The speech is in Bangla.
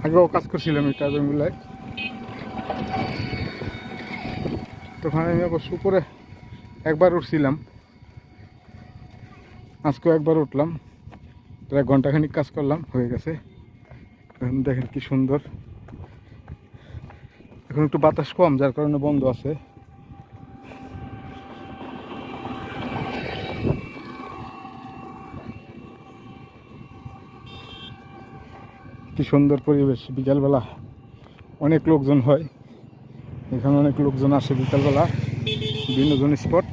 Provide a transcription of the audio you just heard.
আগেও কাজ করছিলাম এই টার্বিনগুলায়। তখন আমি অবশ্য উপরে একবার উঠছিলাম, আজকেও একবার উঠলাম, প্রায় ঘন্টাখানিক কাজ করলাম, হয়ে গেছে। এখন দেখেন কি সুন্দর। এখন একটু বাতাস কম, যার কারণে বন্ধ আছে। কি সুন্দর পরিবেশ। বিকালবেলা অনেক লোকজন হয় এখানে, অনেক লোকজন আসে বিকালবেলা, বিনোদন স্পট।